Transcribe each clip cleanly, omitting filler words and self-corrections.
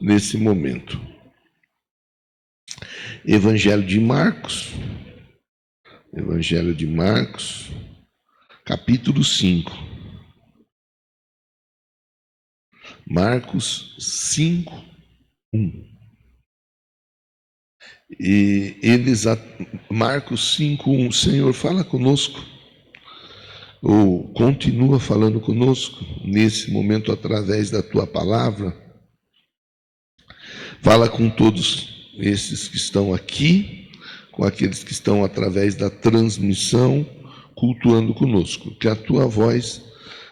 nesse momento. Evangelho de Marcos, capítulo 5. Marcos 5, 1. Marcos 5, 1. Senhor, fala conosco, ou continua falando conosco nesse momento através da tua palavra. Fala com todos esses que estão aqui, com aqueles que estão através da transmissão, cultuando conosco. Que a tua voz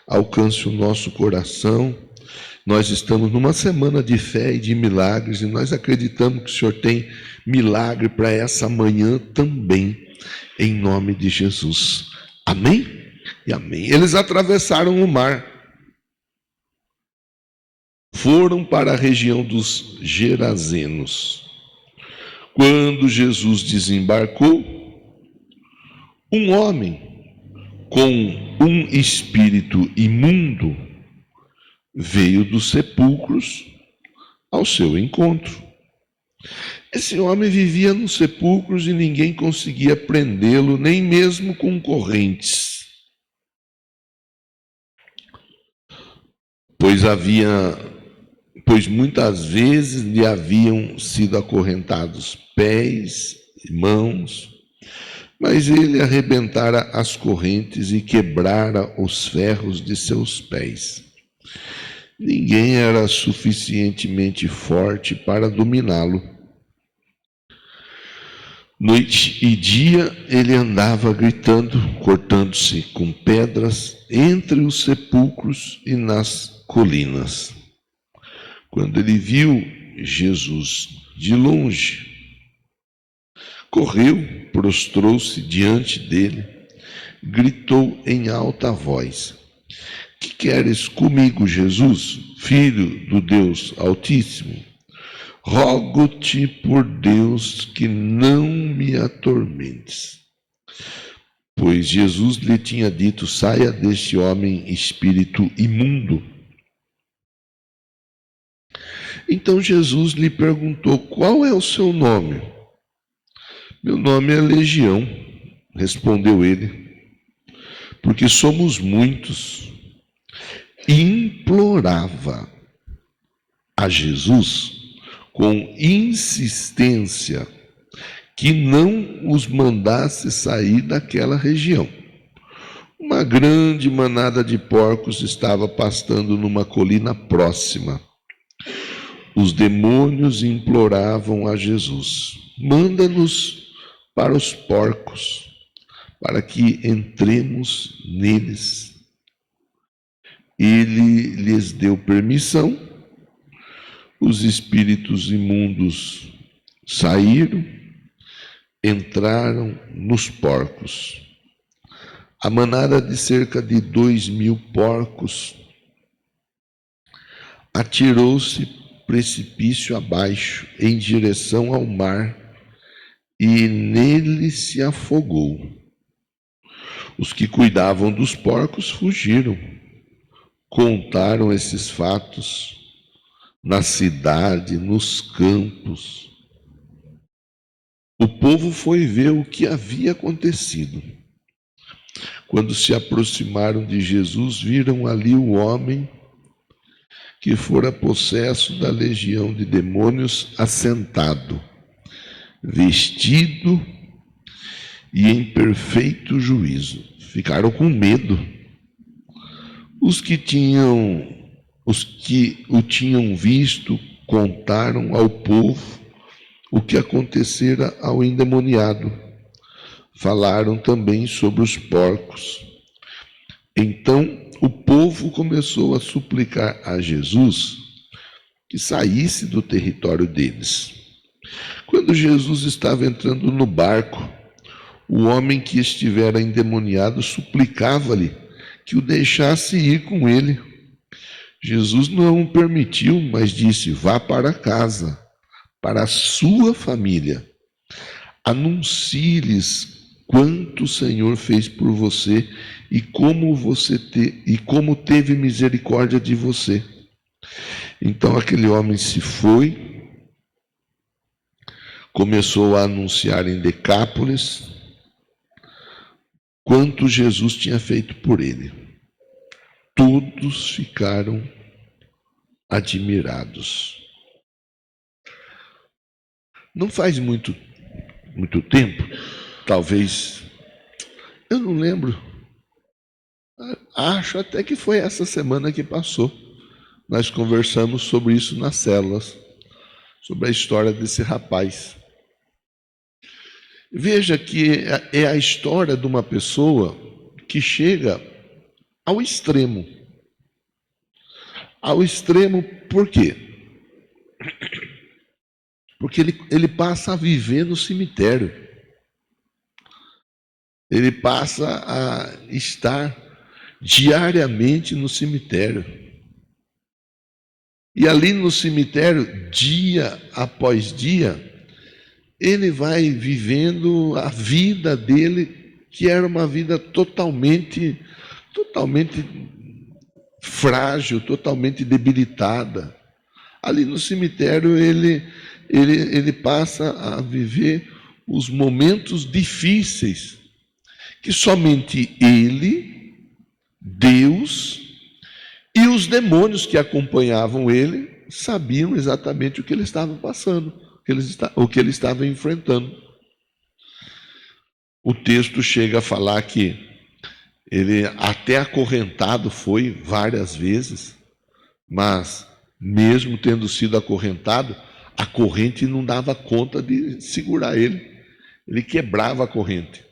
alcance o nosso coração. Nós estamos numa semana de fé e de milagres, e nós acreditamos que o Senhor tem milagre para essa manhã também, em nome de Jesus. Amém? E amém. Eles atravessaram o mar, foram para a região dos Gerazenos. Quando Jesus desembarcou, um homem com um espírito imundo veio dos sepulcros ao seu encontro. Esse homem vivia nos sepulcros e ninguém conseguia prendê-lo, nem mesmo com correntes. Pois muitas vezes lhe haviam sido acorrentados pés e mãos, mas ele arrebentara as correntes e quebrara os ferros de seus pés. Ninguém era suficientemente forte para dominá-lo. Noite e dia ele andava gritando, cortando-se com pedras entre os sepulcros e nas colinas. Quando ele viu Jesus de longe, correu, prostrou-se diante dele, gritou em alta voz: Que queres comigo, Jesus, filho do Deus Altíssimo? Rogo-te por Deus que não me atormentes. Pois Jesus lhe tinha dito: saia deste homem espírito imundo. Então Jesus lhe perguntou: qual é o seu nome? Meu nome é Legião, respondeu ele, porque somos muitos. E implorava a Jesus com insistência que não os mandasse sair daquela região. Uma grande manada de porcos estava pastando numa colina próxima. Os demônios imploravam a Jesus: manda-nos para os porcos, para que entremos neles. Ele lhes deu permissão, os espíritos imundos saíram, entraram nos porcos. A manada de cerca de 2.000 porcos atirou-se precipício abaixo, em direção ao mar, e nele se afogou. Os que cuidavam dos porcos fugiram. Contaram esses fatos na cidade, nos campos. O povo foi ver o que havia acontecido. Quando se aproximaram de Jesus, viram ali o homem que fora possesso da legião de demônios assentado, vestido e em perfeito juízo. Ficaram com medo. Os que o tinham visto contaram ao povo o que acontecera ao endemoniado. Falaram também sobre os porcos. Então o povo começou a suplicar a Jesus que saísse do território deles. Quando Jesus estava entrando no barco, o homem que estivera endemoniado suplicava-lhe que o deixasse ir com ele. Jesus não o permitiu, mas disse: vá para casa, para a sua família. Anuncie-lhes quanto o Senhor fez por você e como teve misericórdia de você. Então aquele homem se foi, começou a anunciar em Decápolis quanto Jesus tinha feito por ele. Todos ficaram admirados. Não faz muito tempo, talvez, eu não lembro, acho até que foi essa semana que passou. Nós conversamos sobre isso nas células, sobre a história desse rapaz. Veja que é a história de uma pessoa que chega ao extremo. Ao extremo por quê? Porque ele passa a viver no cemitério. Ele passa a estar diariamente no cemitério. E ali no cemitério, dia após dia, ele vai vivendo a vida dele, que era uma vida totalmente frágil, totalmente debilitada. Ali no cemitério ele passa a viver os momentos difíceis que somente ele, Deus e os demônios que acompanhavam ele sabiam exatamente o que ele estava passando, o que ele estava enfrentando. O texto chega a falar que ele até acorrentado foi várias vezes, mas mesmo tendo sido acorrentado, a corrente não dava conta de segurar ele. Ele quebrava a corrente.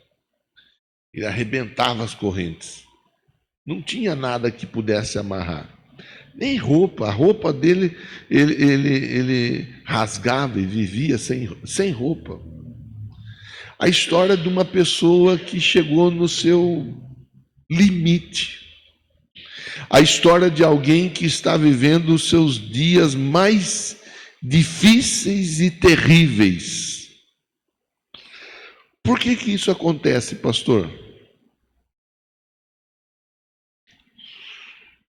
Ele arrebentava as correntes. Não tinha nada que pudesse amarrar. Nem roupa. A roupa dele, ele rasgava e vivia sem roupa. A história de uma pessoa que chegou no seu limite. A história de alguém que está vivendo os seus dias mais difíceis e terríveis. Por que isso acontece, pastor?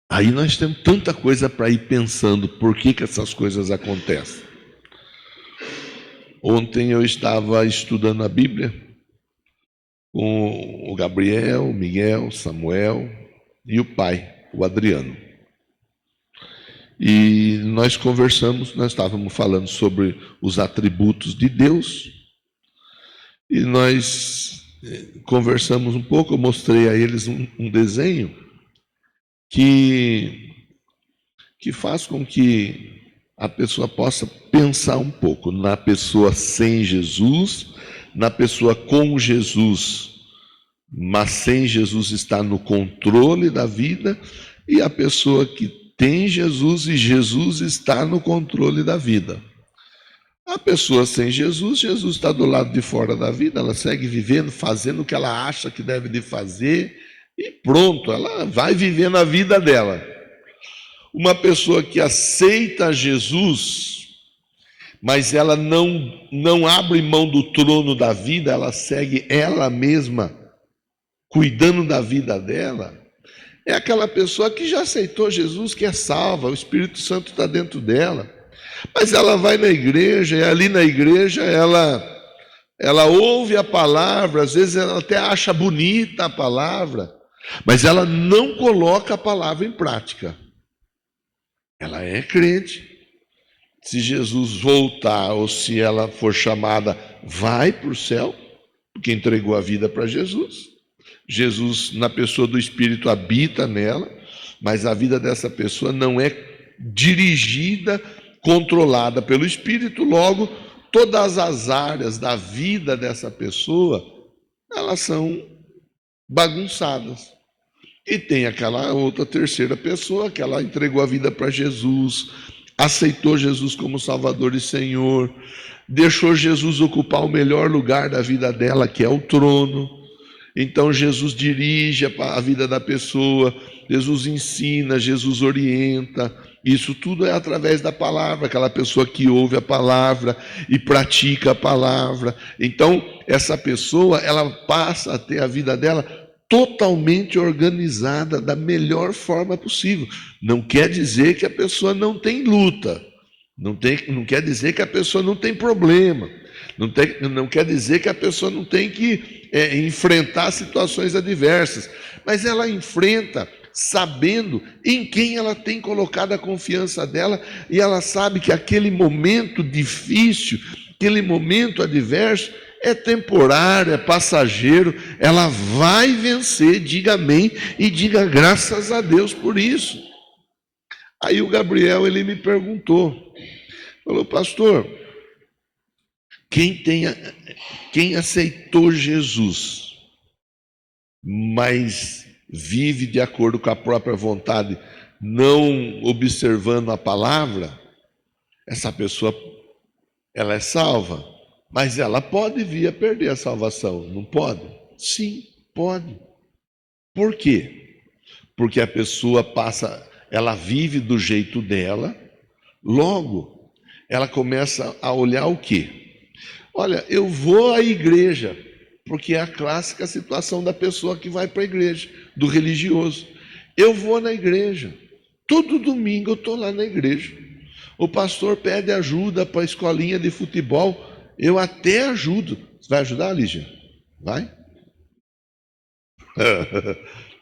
Aí nós temos tanta coisa para ir pensando por que essas coisas acontecem. Ontem eu estava estudando a Bíblia com o Gabriel, o Miguel, o Samuel e o pai, o Adriano. E nós estávamos falando sobre os atributos de Deus, e nós conversamos um pouco, eu mostrei a eles um desenho que faz com que a pessoa possa pensar um pouco na pessoa sem Jesus, na pessoa com Jesus, mas sem Jesus está no controle da vida, e a pessoa que tem Jesus e Jesus está no controle da vida. A pessoa sem Jesus, Jesus está do lado de fora da vida, ela segue vivendo, fazendo o que ela acha que deve de fazer, e pronto, ela vai vivendo a vida dela. Uma pessoa que aceita Jesus, mas ela não abre mão do trono da vida, ela segue ela mesma, cuidando da vida dela, é aquela pessoa que já aceitou Jesus, que é salva, o Espírito Santo está dentro dela, mas ela vai na igreja, e ali na igreja ela ouve a palavra, às vezes ela até acha bonita a palavra, mas ela não coloca a palavra em prática. Ela é crente. Se Jesus voltar, ou se ela for chamada, vai para o céu, porque entregou a vida para Jesus. Jesus, na pessoa do Espírito, habita nela, mas a vida dessa pessoa não é dirigida, controlada pelo Espírito. Logo, todas as áreas da vida dessa pessoa, elas são bagunçadas. E tem aquela outra terceira pessoa que ela entregou a vida para Jesus, aceitou Jesus como Salvador e Senhor, deixou Jesus ocupar o melhor lugar da vida dela, que é o trono. Então Jesus dirige a vida da pessoa, Jesus ensina, Jesus orienta. Isso tudo é através da palavra, aquela pessoa que ouve a palavra e pratica a palavra. Então essa pessoa, ela passa a ter a vida dela totalmente organizada da melhor forma possível. Não quer dizer que a pessoa não tem luta, não quer dizer que a pessoa não tem problema, não quer dizer que a pessoa não tem que enfrentar situações adversas, mas ela enfrenta sabendo em quem ela tem colocado a confiança dela, e ela sabe que aquele momento difícil, aquele momento adverso, é temporário, é passageiro, ela vai vencer, diga amém e diga graças a Deus por isso. Aí o Gabriel, ele me perguntou, falou, pastor, quem aceitou Jesus, mas vive de acordo com a própria vontade, não observando a palavra, essa pessoa, ela é salva, mas ela pode vir a perder a salvação, não pode? Sim, pode. Por quê? Porque a pessoa ela vive do jeito dela, logo, ela começa a olhar o quê? Olha, eu vou à igreja, porque é a clássica situação da pessoa que vai para a igreja, do religioso. Eu vou na igreja, todo domingo eu estou lá na igreja. O pastor pede ajuda para a escolinha de futebol, eu até ajudo. Você vai ajudar, Lígia? Vai?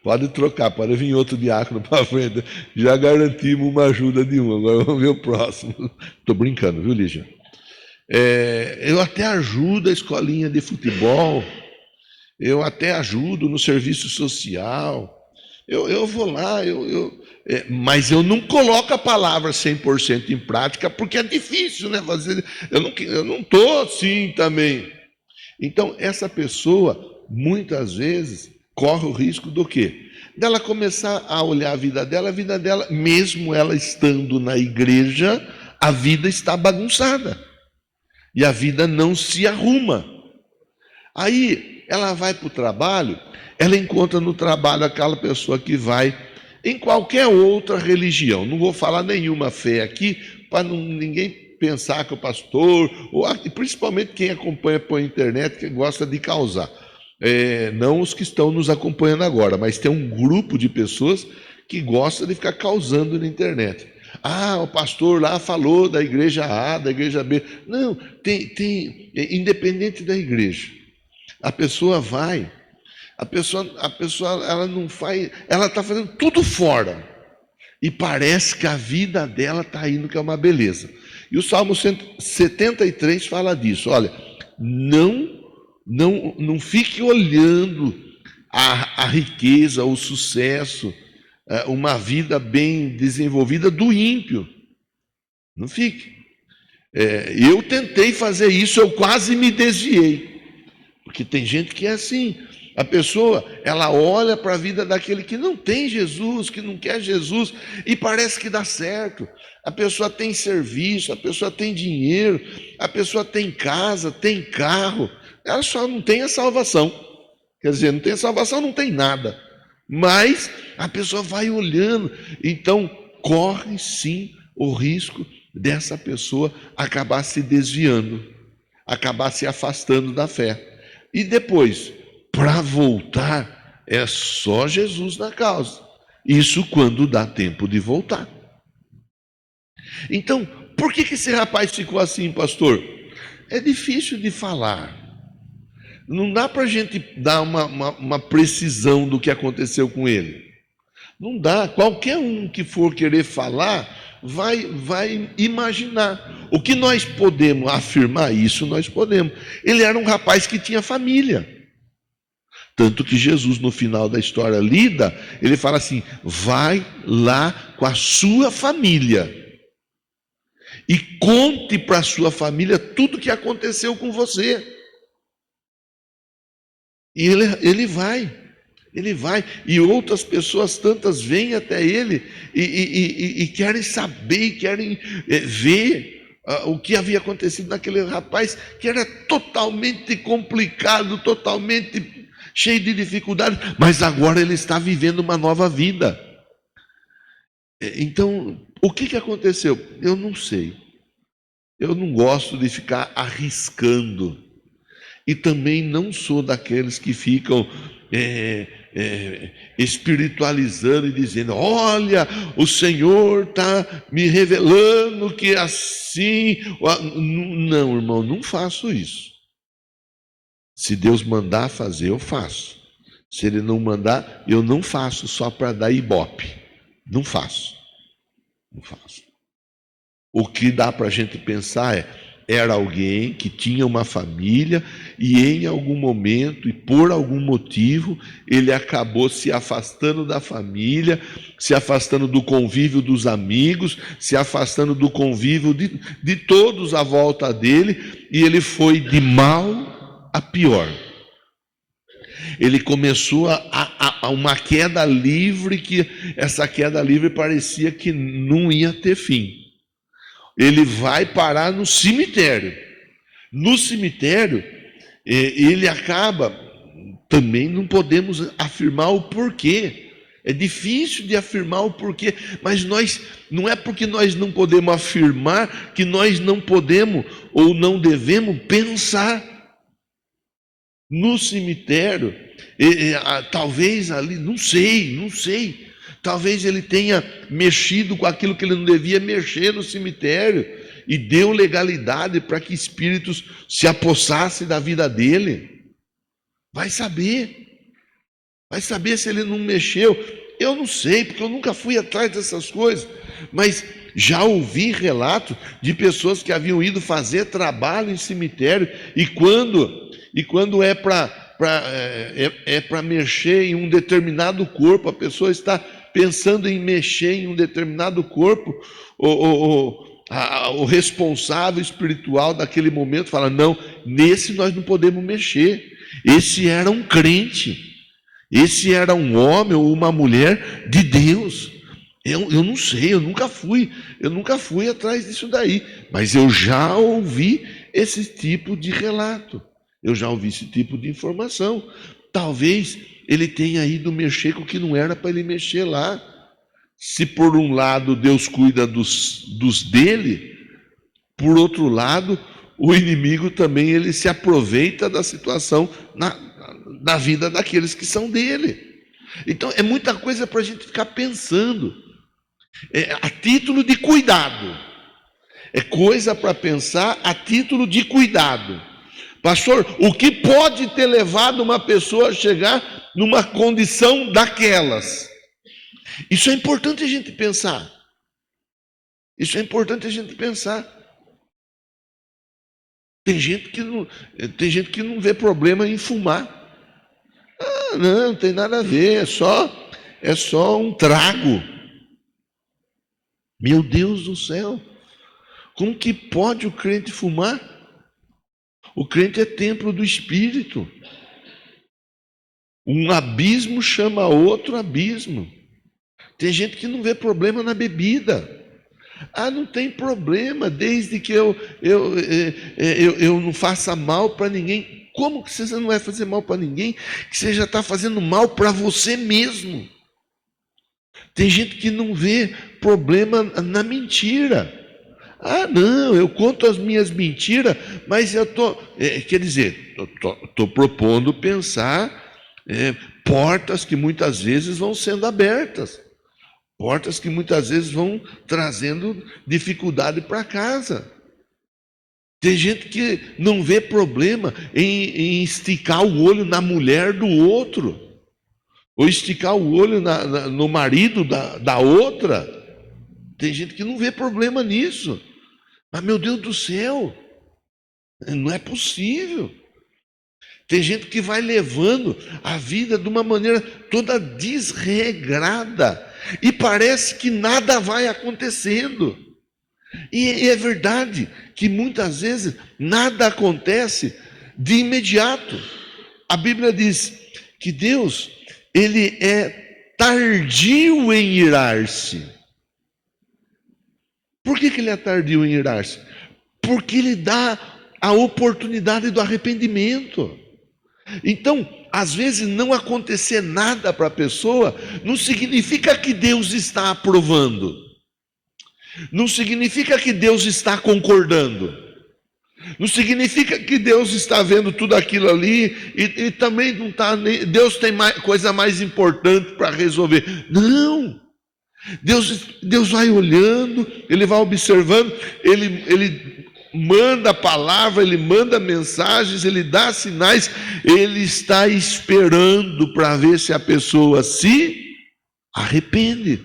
Pode trocar, pode vir outro diácono para frente. Já garantimos uma ajuda de um, agora vamos ver o próximo. Estou brincando, viu, Lígia? Eu até ajudo a escolinha de futebol, eu até ajudo no serviço social, eu vou lá, mas eu não coloco a palavra 100% em prática, porque é difícil, né? Eu não estou assim também. Então, essa pessoa, muitas vezes, corre o risco do quê? Dela começar a olhar a vida dela, mesmo ela estando na igreja, a vida está bagunçada. E a vida não se arruma. Aí ela vai para o trabalho, ela encontra no trabalho aquela pessoa que vai em qualquer outra religião. Não vou falar nenhuma fé aqui, para ninguém pensar que o pastor, principalmente quem acompanha por internet, que gosta de causar. Não os que estão nos acompanhando agora, mas tem um grupo de pessoas que gosta de ficar causando na internet. O pastor lá falou da igreja A, da igreja B. Não, independente da igreja. A pessoa vai, a pessoa ela não faz, ela está fazendo tudo fora. E parece que a vida dela está indo, que é uma beleza. E o Salmo 73 fala disso. Olha, não fique olhando a riqueza, o sucesso, uma vida bem desenvolvida do ímpio. Não fique. Eu tentei fazer isso, eu quase me desviei. Porque tem gente que é assim. A pessoa, ela olha para a vida daquele que não tem Jesus, que não quer Jesus, e parece que dá certo. A pessoa tem serviço, a pessoa tem dinheiro, a pessoa tem casa, tem carro, ela só não tem a salvação. Quer dizer, não tem a salvação, não tem nada. Mas a pessoa vai olhando, então corre sim o risco dessa pessoa acabar se desviando, acabar se afastando da fé. E depois, para voltar, é só Jesus na causa. Isso quando dá tempo de voltar. Então, por que esse rapaz ficou assim, pastor? É difícil de falar. Não dá para a gente dar uma precisão do que aconteceu com ele. Não dá. Qualquer um que for querer falar, vai imaginar. O que nós podemos afirmar, isso nós podemos. Ele era um rapaz que tinha família. Tanto que Jesus, no final da história lida, ele fala assim: vai lá com a sua família e conte para a sua família tudo o que aconteceu com você. E ele vai, e outras pessoas tantas vêm até ele e querem saber, querem ver o que havia acontecido naquele rapaz, que era totalmente complicado, totalmente cheio de dificuldades, mas agora ele está vivendo uma nova vida. Então, o que aconteceu? Eu não sei. Eu não gosto de ficar arriscando. E também não sou daqueles que ficam espiritualizando e dizendo: olha, o Senhor está me revelando que assim. Não, irmão, não faço isso. Se Deus mandar fazer, eu faço. Se Ele não mandar, eu não faço só para dar ibope. Não faço. Não faço. O que dá para a gente pensar era alguém que tinha uma família e em algum momento e por algum motivo ele acabou se afastando da família, se afastando do convívio dos amigos, se afastando do convívio de todos à volta dele, e ele foi de mal a pior. Ele começou a uma queda livre, que essa queda livre parecia que não ia ter fim. Ele vai parar no cemitério. No cemitério, ele acaba, também não podemos afirmar o porquê. É difícil de afirmar o porquê, mas não é porque nós não podemos afirmar que nós não podemos ou não devemos pensar. No cemitério, talvez ali, não sei. Talvez ele tenha mexido com aquilo que ele não devia mexer no cemitério e deu legalidade para que espíritos se apossassem da vida dele. Vai saber se ele não mexeu. Eu não sei, porque eu nunca fui atrás dessas coisas, mas já ouvi relatos de pessoas que haviam ido fazer trabalho em cemitério e quando é para mexer em um determinado corpo, a pessoa está pensando em mexer em um determinado corpo, o responsável espiritual daquele momento fala: não, nesse nós não podemos mexer. Esse era um crente, esse era um homem ou uma mulher de Deus. Eu não sei, eu nunca fui atrás disso daí, mas eu já ouvi esse tipo de relato, eu já ouvi esse tipo de informação. Talvez ele tenha ido mexer com o que não era para ele mexer lá. Se por um lado Deus cuida dos dele, por outro lado, o inimigo também ele se aproveita da situação na vida daqueles que são dele. Então é muita coisa para a gente ficar pensando. A título de cuidado. É coisa para pensar a título de cuidado. Pastor, o que pode ter levado uma pessoa a chegar numa condição daquelas? Isso é importante a gente pensar. Tem gente que não vê problema em fumar. Não tem nada a ver, é só um trago. Meu Deus do céu, como que pode o crente fumar? O crente é templo do Espírito. Um abismo chama outro abismo. Tem gente que não vê problema na bebida. Não tem problema, desde que eu não faça mal para ninguém. Como que você não vai fazer mal para ninguém, que você já está fazendo mal para você mesmo? Tem gente que não vê problema na mentira. Não, eu conto as minhas mentiras, mas eu estou propondo pensar portas que muitas vezes vão sendo abertas, portas que muitas vezes vão trazendo dificuldade para casa. Tem gente que não vê problema em esticar o olho na mulher do outro, ou esticar o olho no marido da outra. Tem gente que não vê problema nisso. Mas, meu Deus do céu, não é possível. Tem gente que vai levando a vida de uma maneira toda desregrada e parece que nada vai acontecendo. E é verdade que muitas vezes nada acontece de imediato. A Bíblia diz que Deus, ele é tardio em irar-se. Por que ele é tardio em irar-se? Porque ele dá a oportunidade do arrependimento. Então, às vezes não acontecer nada para a pessoa não significa que Deus está aprovando. Não significa que Deus está concordando. Não significa que Deus está vendo tudo aquilo ali e também não está. Deus tem coisa mais importante para resolver. Não! Deus vai olhando, Ele vai observando, Ele manda a palavra, Ele manda mensagens, Ele dá sinais, Ele está esperando para ver se a pessoa se arrepende.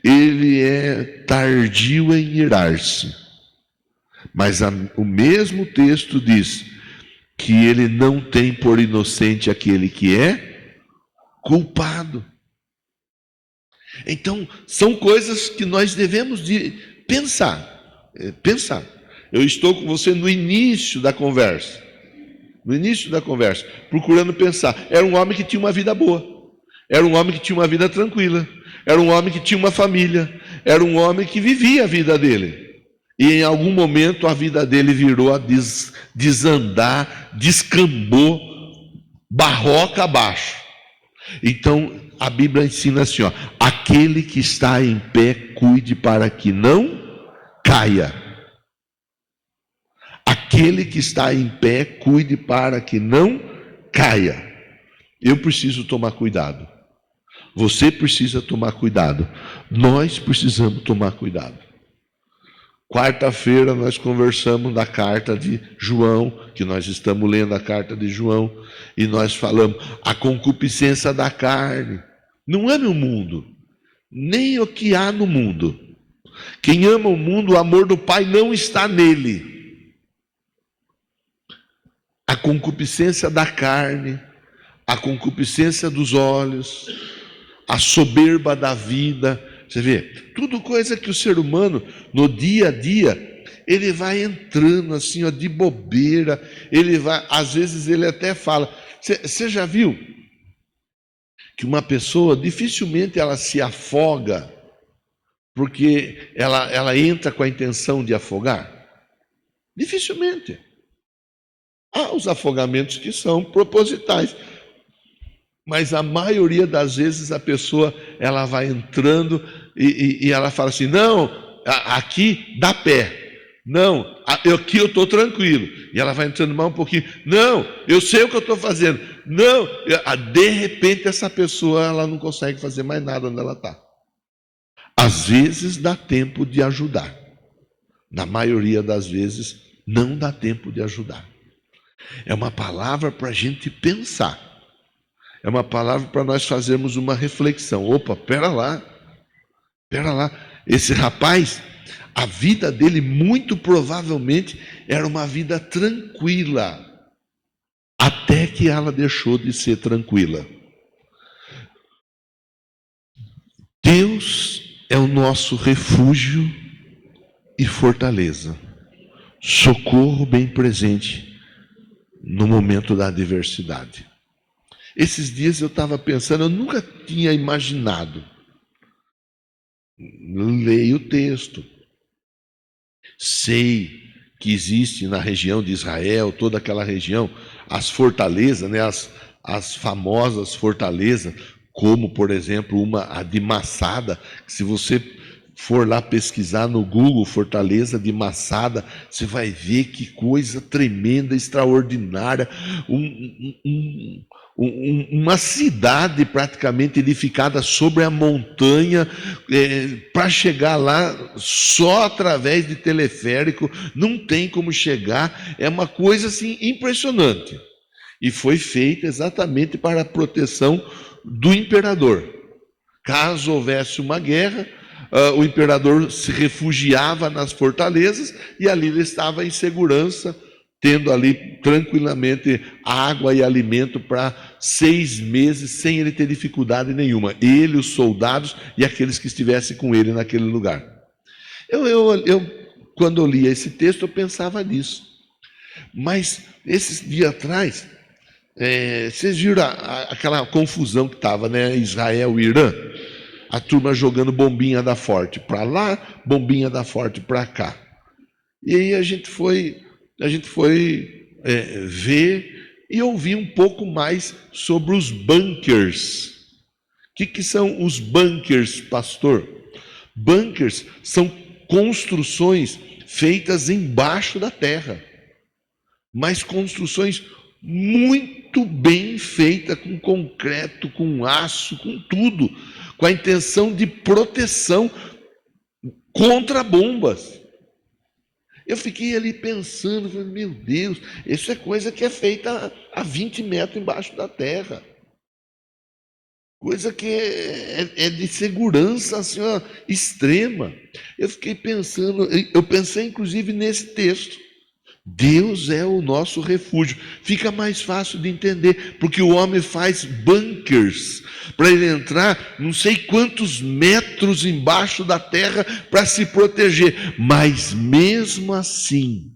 Ele é tardio em irar-se, mas o mesmo texto diz que Ele não tem por inocente aquele que é culpado. Então, são coisas que nós devemos de pensar. Eu estou com você no início da conversa. Procurando pensar. Era um homem que tinha uma vida boa. Era um homem que tinha uma vida tranquila. Era um homem que tinha uma família. Era um homem que vivia a vida dele. E em algum momento a vida dele virou a desandar, descambou, barroca abaixo. Então, a Bíblia ensina assim, ó: aquele que está em pé, cuide para que não caia. Aquele que está em pé, cuide para que não caia. Eu preciso tomar cuidado. Você precisa tomar cuidado. Nós precisamos tomar cuidado. Quarta-feira nós conversamos da carta de João, que nós estamos lendo a carta de João, e nós falamos, a concupiscência da carne não é no mundo, nem o que há no mundo. Quem ama o mundo, o amor do Pai não está nele. A concupiscência da carne, a concupiscência dos olhos, a soberba da vida. Você vê, tudo coisa que o ser humano, no dia a dia, ele vai entrando assim, ó, de bobeira. Ele vai, às vezes ele até fala. Você já viu que uma pessoa, dificilmente ela se afoga, porque ela entra com a intenção de afogar? Dificilmente. Há os afogamentos que são propositais. Mas a maioria das vezes a pessoa, ela vai entrando e ela fala assim, não, aqui dá pé. Não, aqui eu estou tranquilo. E ela vai entrando mais um pouquinho. Não, eu sei o que eu estou fazendo. Não, de repente essa pessoa, ela não consegue fazer mais nada onde ela está. Às vezes dá tempo de ajudar. Na maioria das vezes não dá tempo de ajudar. É uma palavra para a gente pensar. É uma palavra para nós fazermos uma reflexão. Opa, pera lá. Esse rapaz, a vida dele muito provavelmente era uma vida tranquila, até que ela deixou de ser tranquila. Deus é o nosso refúgio e fortaleza, socorro bem presente no momento da adversidade. Esses dias eu estava pensando, eu nunca tinha imaginado. Leio o texto. Sei que existe na região de Israel, toda aquela região, as fortalezas, né, as famosas fortalezas, como, por exemplo, a de Massada, que se você for lá pesquisar no Google, Fortaleza de Massada, você vai ver que coisa tremenda, extraordinária, uma cidade praticamente edificada sobre a montanha, para chegar lá só através de teleférico, não tem como chegar, é uma coisa assim impressionante. E foi feita exatamente para a proteção do imperador. Caso houvesse uma guerra, o imperador se refugiava nas fortalezas e ali ele estava em segurança, tendo ali tranquilamente água e alimento para 6 meses, sem ele ter dificuldade nenhuma. Ele, os soldados e aqueles que estivessem com ele naquele lugar. Quando eu lia esse texto, eu pensava nisso. Mas, esses dias atrás, vocês viram aquela confusão que estava, né? Israel e Irã? A turma jogando bombinha da Forte para lá, bombinha da Forte para cá. E aí a gente foi ver e ouvir um pouco mais sobre os bunkers. O que são os bunkers, pastor? Bunkers são construções feitas embaixo da terra. mas construções muito bem feitas, com concreto, com aço, com tudo, com a intenção de proteção contra bombas. Eu fiquei ali pensando, falei, meu Deus, isso é coisa que é feita a 20 metros embaixo da terra. Coisa que é de segurança assim, ó, extrema. Eu fiquei pensando, eu pensei inclusive nesse texto. Deus é o nosso refúgio. Fica mais fácil de entender, porque o homem faz bunkers para ele entrar não sei quantos metros embaixo da terra para se proteger. Mas mesmo assim,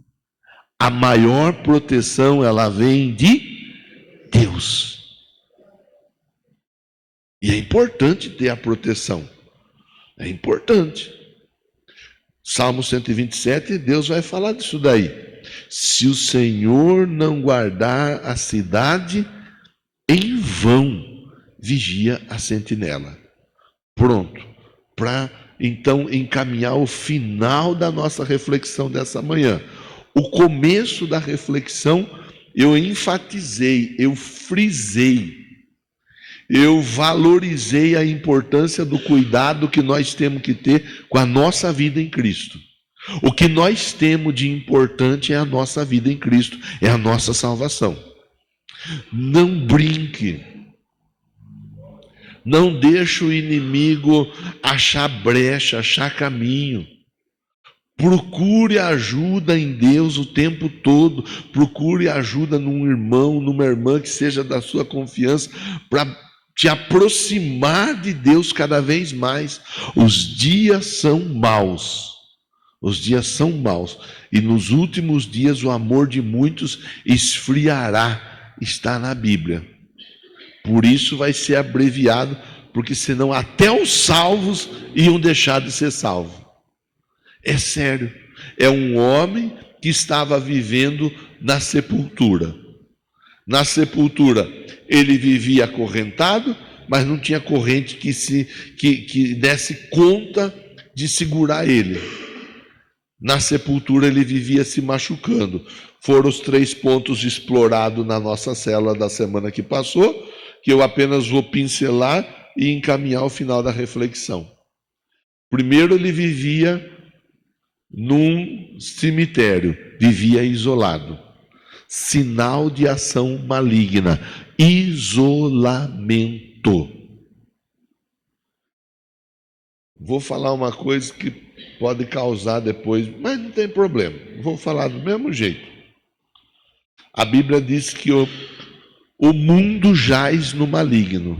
a maior proteção ela vem de Deus. E é importante ter a proteção. É importante. Salmo 127, Deus vai falar disso daí. Se o Senhor não guardar a cidade, em vão vigia a sentinela. Pronto. Para então encaminhar o final da nossa reflexão dessa manhã. O começo da reflexão, eu enfatizei, eu frisei, eu valorizei a importância do cuidado que nós temos que ter com a nossa vida em Cristo. O que nós temos de importante é a nossa vida em Cristo, é a nossa salvação. Não brinque. Não deixe o inimigo achar brecha, achar caminho. Procure ajuda em Deus o tempo todo. Procure ajuda num irmão, numa irmã que seja da sua confiança, para te aproximar de Deus cada vez mais. Os dias são maus. Os dias são maus. E nos últimos dias o amor de muitos esfriará. Está na Bíblia. Por isso vai ser abreviado, porque senão até os salvos iam deixar de ser salvos. É sério. É um homem que estava vivendo na sepultura. Na sepultura, ele vivia acorrentado, mas não tinha corrente que desse conta de segurar ele. Na sepultura, ele vivia se machucando. Foram os 3 pontos explorados na nossa célula da semana que passou, que eu apenas vou pincelar e encaminhar o final da reflexão. Primeiro, ele vivia num cemitério, vivia isolado. Sinal de ação maligna, isolamento. Vou falar uma coisa que pode causar depois, mas não tem problema, vou falar do mesmo jeito. A Bíblia diz que o mundo jaz no maligno.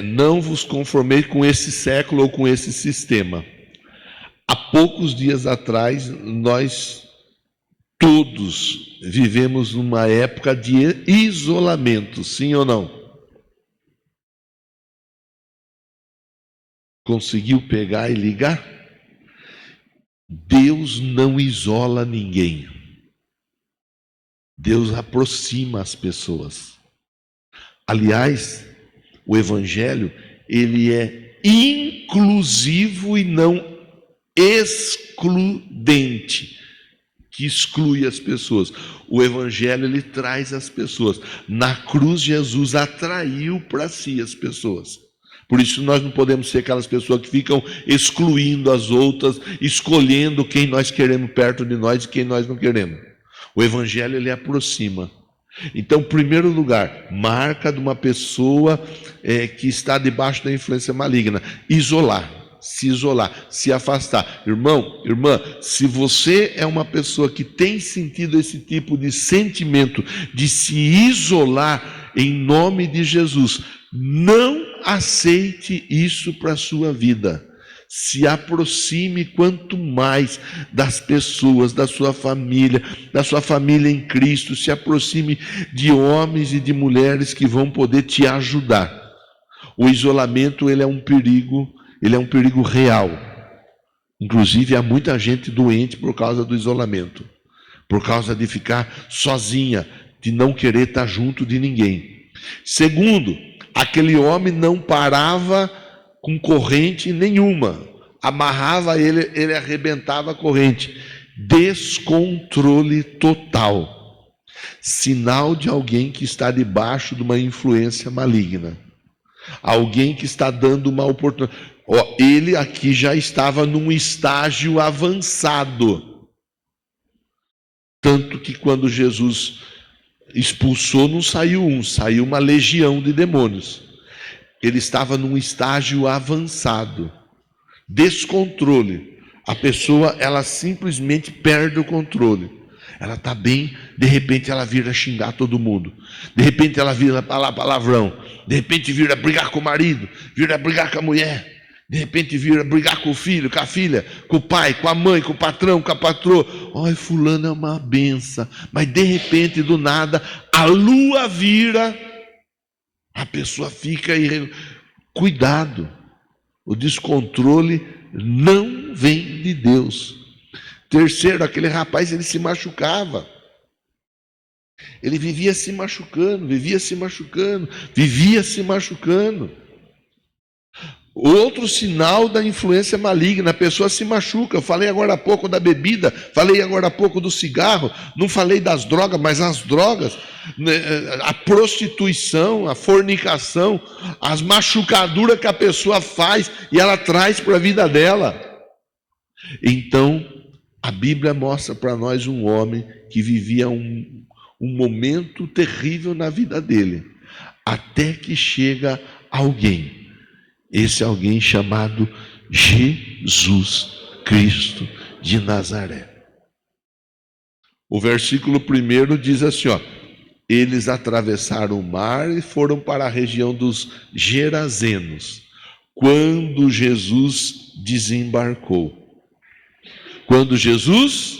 Não vos conformei com esse século ou com esse sistema. Há poucos dias atrás, nós todos vivemos numa época de isolamento, sim ou não? Conseguiu pegar e ligar? Deus não isola ninguém. Deus aproxima as pessoas. Aliás, o Evangelho, ele é inclusivo e não excludente, que exclui as pessoas. O Evangelho, ele traz as pessoas. Na cruz, Jesus atraiu para si as pessoas. Por isso nós não podemos ser aquelas pessoas que ficam excluindo as outras, escolhendo quem nós queremos perto de nós e quem nós não queremos. O Evangelho, ele aproxima. Então, em primeiro lugar, marca de uma pessoa que está debaixo da influência maligna. Isolar, se afastar. Irmão, irmã, se você é uma pessoa que tem sentido esse tipo de sentimento de se isolar, em nome de Jesus, não aceite isso para a sua vida. Se aproxime quanto mais das pessoas, da sua família em Cristo. Se aproxime de homens e de mulheres que vão poder te ajudar. O isolamento, ele é um perigo real. Inclusive, há muita gente doente por causa do isolamento, por causa de ficar sozinha, de não querer estar junto de ninguém. Segundo, aquele homem não parava com corrente nenhuma. Amarrava ele arrebentava a corrente. Descontrole total. Sinal de alguém que está debaixo de uma influência maligna. Alguém que está dando uma oportunidade. Ele aqui já estava num estágio avançado. Tanto que quando Jesus expulsou, não saiu um, saiu uma legião de demônios. Ele estava num estágio avançado. Descontrole. A pessoa, ela simplesmente perde o controle. Ela está bem, de repente ela vira xingar todo mundo. De repente ela vira falar palavrão. De repente vira brigar com o marido, vira brigar com a mulher. De repente vira brigar com o filho, com a filha, com o pai, com a mãe, com o patrão, com a patroa. Olha, fulano é uma benção. Mas de repente, do nada, a lua vira, a pessoa fica aí. Cuidado, o descontrole não vem de Deus. Terceiro, aquele rapaz, ele se machucava. Ele vivia se machucando, vivia se machucando, vivia se machucando. Outro sinal da influência maligna, a pessoa se machuca. Eu falei agora há pouco da bebida, falei agora há pouco do cigarro, não falei das drogas, mas as drogas, a prostituição, a fornicação, as machucaduras que a pessoa faz e ela traz para a vida dela. Então, a Bíblia mostra para nós um homem que vivia um momento terrível na vida dele, até que chega alguém. Esse alguém chamado Jesus Cristo de Nazaré. O versículo 1 diz assim, eles atravessaram o mar e foram para a região dos Gerazenos, quando Jesus desembarcou. Quando Jesus,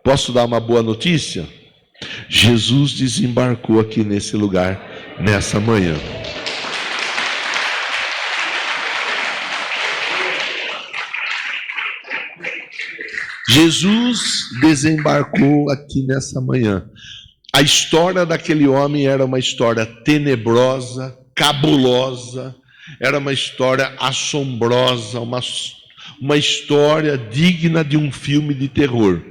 posso dar uma boa notícia? Jesus desembarcou aqui nesse lugar, nessa manhã. Jesus desembarcou aqui nessa manhã. A história daquele homem era uma história tenebrosa, cabulosa, era uma história assombrosa, uma história digna de um filme de terror.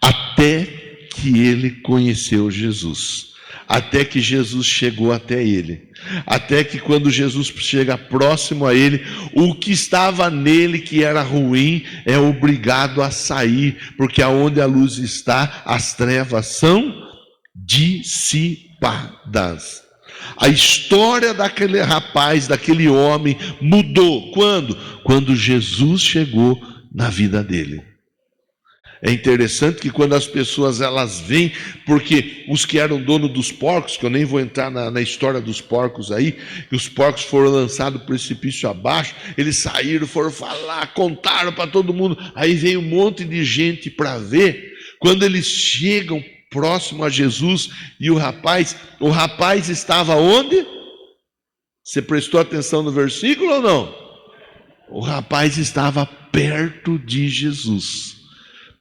Até que ele conheceu Jesus. Até que Jesus chegou até ele. Até que quando Jesus chega próximo a ele, o que estava nele que era ruim é obrigado a sair, porque aonde a luz está, as trevas são dissipadas. A história daquele rapaz, daquele homem mudou. Quando? Quando Jesus chegou na vida dele. É interessante que quando as pessoas elas vêm, porque os que eram dono dos porcos, que eu nem vou entrar na história dos porcos aí, que os porcos foram lançados precipício abaixo, eles saíram, foram falar, contaram para todo mundo, aí veio um monte de gente para ver. Quando eles chegam próximo a Jesus e o rapaz estava onde? Você prestou atenção no versículo ou não? O rapaz estava perto de Jesus.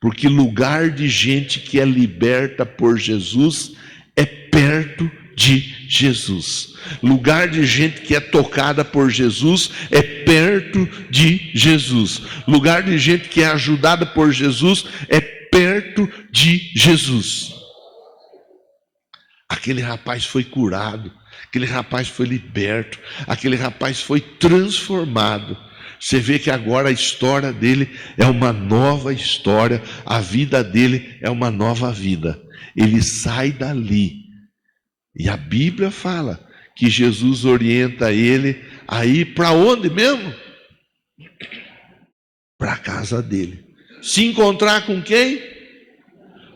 Porque lugar de gente que é liberta por Jesus é perto de Jesus. Lugar de gente que é tocada por Jesus é perto de Jesus. Lugar de gente que é ajudada por Jesus é perto de Jesus. Aquele rapaz foi curado, aquele rapaz foi liberto, aquele rapaz foi transformado. Você vê que agora a história dele é uma nova história, a vida dele é uma nova vida. Ele sai dali. E a Bíblia fala que Jesus orienta ele a ir para onde mesmo? Para a casa dele. Se encontrar com quem?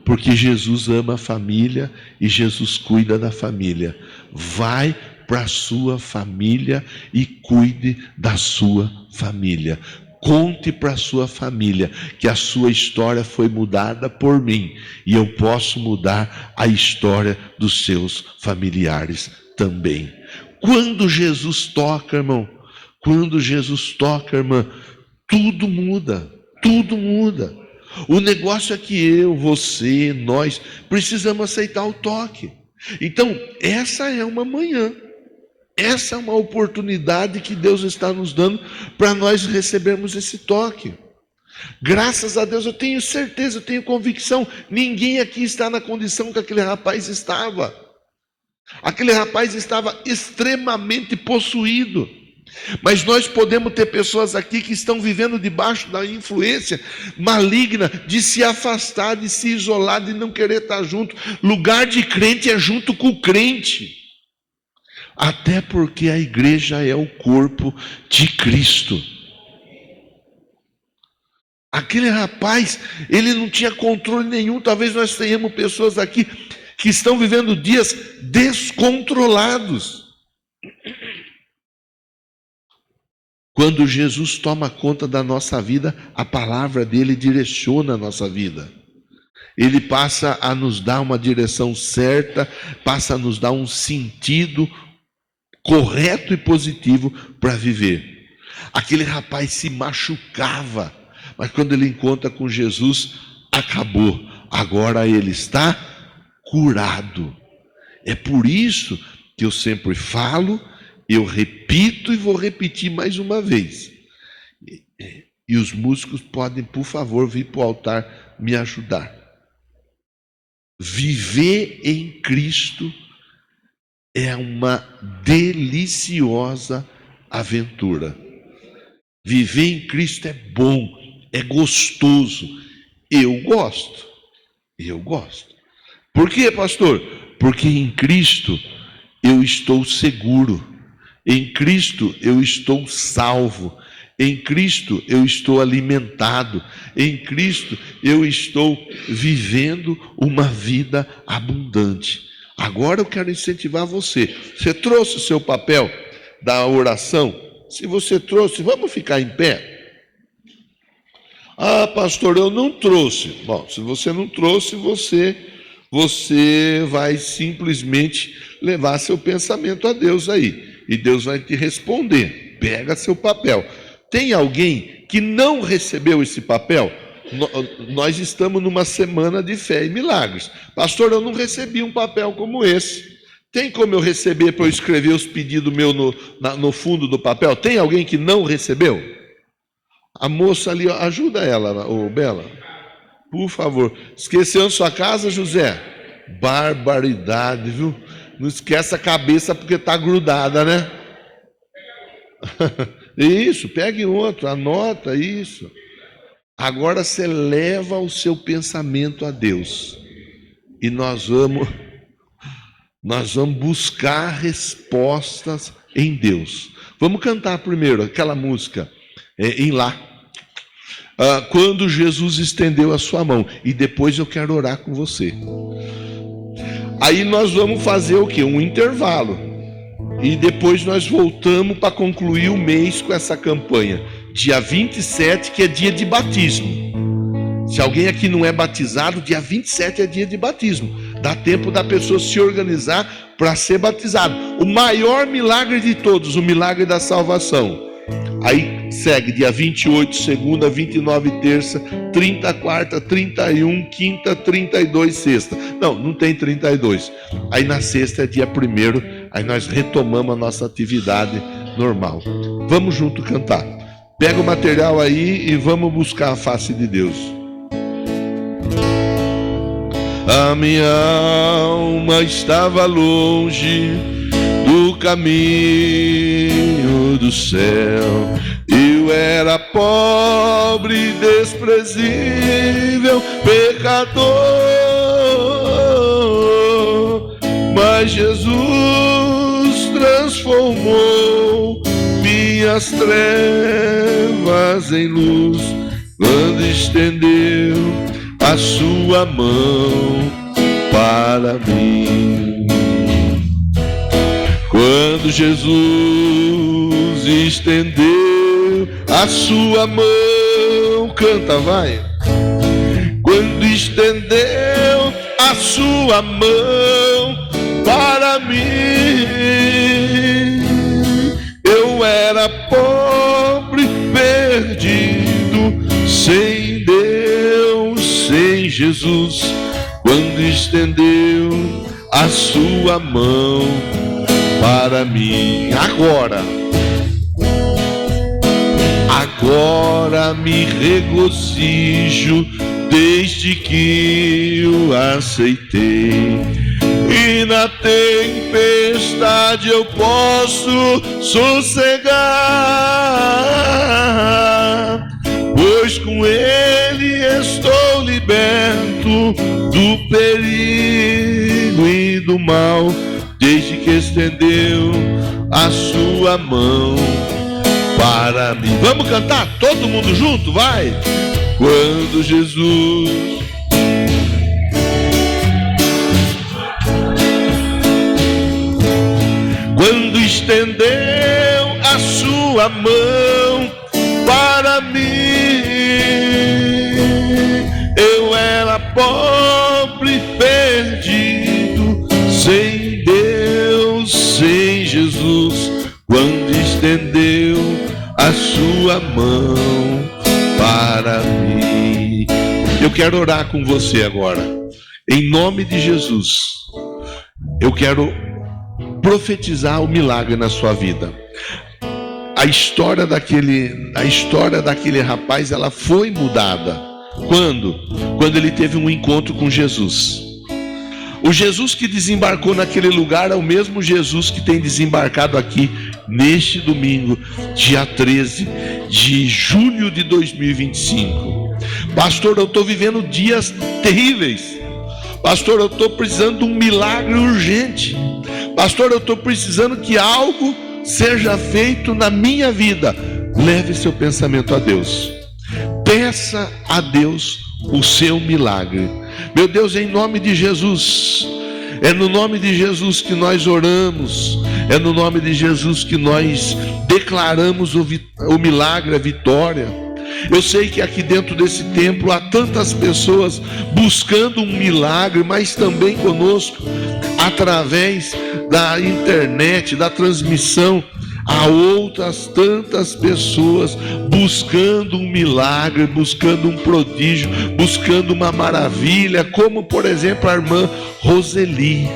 Porque Jesus ama a família e Jesus cuida da família. Vai para a sua família e cuide da sua família. Conte para a sua família que a sua história foi mudada por mim e eu posso mudar a história dos seus familiares também. Quando Jesus toca, irmão, quando Jesus toca, irmã, tudo muda, tudo muda. O negócio é que eu, você, nós precisamos aceitar o toque. Então, essa é uma manhã. Essa é uma oportunidade que Deus está nos dando para nós recebermos esse toque. Graças a Deus, eu tenho certeza, eu tenho convicção, ninguém aqui está na condição que aquele rapaz estava. Aquele rapaz estava extremamente possuído. Mas nós podemos ter pessoas aqui que estão vivendo debaixo da influência maligna de se afastar, de se isolar, de não querer estar junto. Lugar de crente é junto com o crente. Até porque a igreja é o corpo de Cristo. Aquele rapaz, ele não tinha controle nenhum. Talvez nós tenhamos pessoas aqui que estão vivendo dias descontrolados. Quando Jesus toma conta da nossa vida, a palavra dele direciona a nossa vida. Ele passa a nos dar uma direção certa, passa a nos dar um sentido correto e positivo para viver. Aquele rapaz se machucava, mas quando ele encontra com Jesus, acabou. Agora ele está curado. É por isso que eu sempre falo, eu repito e vou repetir mais uma vez. E os músicos podem, por favor, vir para o altar me ajudar. Viver em Cristo é uma deliciosa aventura. Viver em Cristo é bom, é gostoso. Eu gosto. Por quê, pastor? Porque em Cristo eu estou seguro. Em Cristo eu estou salvo. Em Cristo eu estou alimentado. Em Cristo eu estou vivendo uma vida abundante. Agora eu quero incentivar você. Você trouxe o seu papel da oração? Se você trouxe, vamos ficar em pé. Ah, pastor, eu não trouxe. Bom, se você não trouxe, você vai simplesmente levar seu pensamento a Deus aí. E Deus vai te responder. Pega seu papel. Tem alguém que não recebeu esse papel? Nós estamos numa semana de fé e milagres. Pastor, eu não recebi um papel como esse. Tem como eu receber para eu escrever os pedidos meus no fundo do papel? Tem alguém que não recebeu? A moça ali, ajuda ela, ô Bela. Por favor. Esqueceu sua casa, José? Barbaridade, viu? Não esquece a cabeça porque está grudada, né? Isso, pegue outro, anota isso. Agora você leva o seu pensamento a Deus. E nós vamos buscar respostas em Deus. Vamos cantar primeiro aquela música em Lá. Quando Jesus estendeu a sua mão. E depois eu quero orar com você. Aí nós vamos fazer o quê? Um intervalo. E depois nós voltamos para concluir o mês com essa campanha. Dia 27, que é dia de batismo. Se alguém aqui não é batizado, dia 27 é dia de batismo. Dá tempo da pessoa se organizar para ser batizado. O maior milagre de todos, o milagre da salvação. Aí segue dia 28, segunda, 29, terça, 30, quarta, 31, quinta, 32, sexta. Não tem 32. Aí na sexta é dia 1º, aí nós retomamos a nossa atividade normal. Vamos junto cantar. Pega o material aí e vamos buscar a face de Deus. A minha alma estava longe do caminho do céu. Eu era pobre, desprezível, pecador, mas Jesus transformou minhas trevas em luz, quando estendeu a sua mão para mim. Quando Jesus estendeu a sua mão, canta, vai. Quando estendeu a sua mão para mim, eu era pobre, perdido, sem Deus, sem Jesus. Quando estendeu a sua mão agora me regozijo desde que o aceitei. E na tempestade eu posso sossegar, pois com Ele estou liberto do perigo e do mal, desde que estendeu a sua mão para mim. Vamos cantar todo mundo junto, vai! Quando Jesus estendeu a sua mão para mim, eu era pobre, perdido, sem Deus, sem Jesus, quando estendeu a sua mão para mim. Eu quero orar com você agora, em nome de Jesus. Eu quero profetizar o milagre na sua vida. A história daquele rapaz, ela foi mudada. Quando ele teve um encontro com Jesus. O Jesus que desembarcou naquele lugar é o mesmo Jesus que tem desembarcado aqui neste domingo, dia 13 de julho de 2025. Pastor, eu estou vivendo dias terríveis. Pastor, eu estou precisando de um milagre urgente. Pastor, eu estou precisando que algo seja feito na minha vida. Leve seu pensamento a Deus. Peça a Deus o seu milagre. Meu Deus, em nome de Jesus, é no nome de Jesus que nós oramos, é no nome de Jesus que nós declaramos o milagre, a vitória. Eu sei que aqui dentro desse templo há tantas pessoas buscando um milagre, mas também conosco, através da internet, da transmissão, há outras tantas pessoas buscando um milagre, buscando um prodígio, buscando uma maravilha, como por exemplo a irmã Roseli.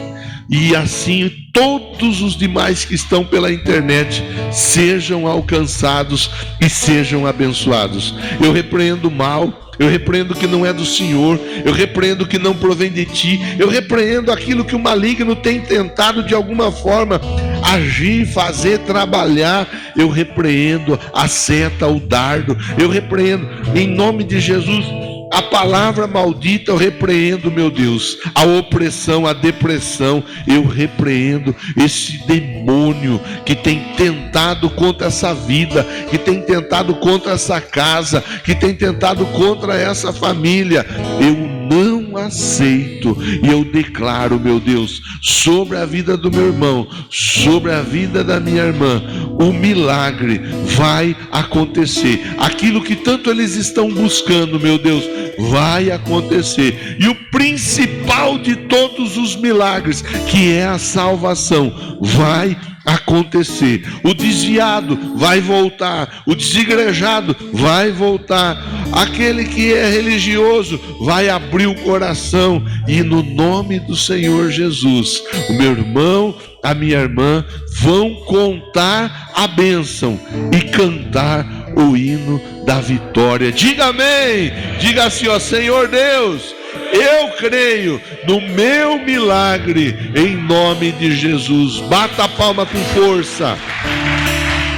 E assim todos os demais que estão pela internet sejam alcançados e sejam abençoados. Eu repreendo o mal, eu repreendo o que não é do Senhor, eu repreendo o que não provém de ti, eu repreendo aquilo que o maligno tem tentado de alguma forma agir, fazer, trabalhar. Eu repreendo a seta, o dardo, eu repreendo em nome de Jesus. A palavra maldita eu repreendo, meu Deus. A opressão, a depressão, eu repreendo esse demônio que tem tentado contra essa vida, que tem tentado contra essa casa, que tem tentado contra essa família. Eu não aceito e eu declaro, meu Deus, sobre a vida do meu irmão, sobre a vida da minha irmã, o milagre vai acontecer. Aquilo que tanto eles estão buscando, meu Deus, vai acontecer. E o principal de todos os milagres, que é a salvação, vai acontecer. O desviado vai voltar, o desigrejado vai voltar, aquele que é religioso vai abrir o coração, e no nome do Senhor Jesus, o meu irmão, a minha irmã vão contar a bênção e cantar o hino da vitória. Diga amém, diga assim, ó: Senhor Deus, eu creio no meu milagre, em nome de Jesus. Bata a palma com força.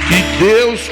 Que Deus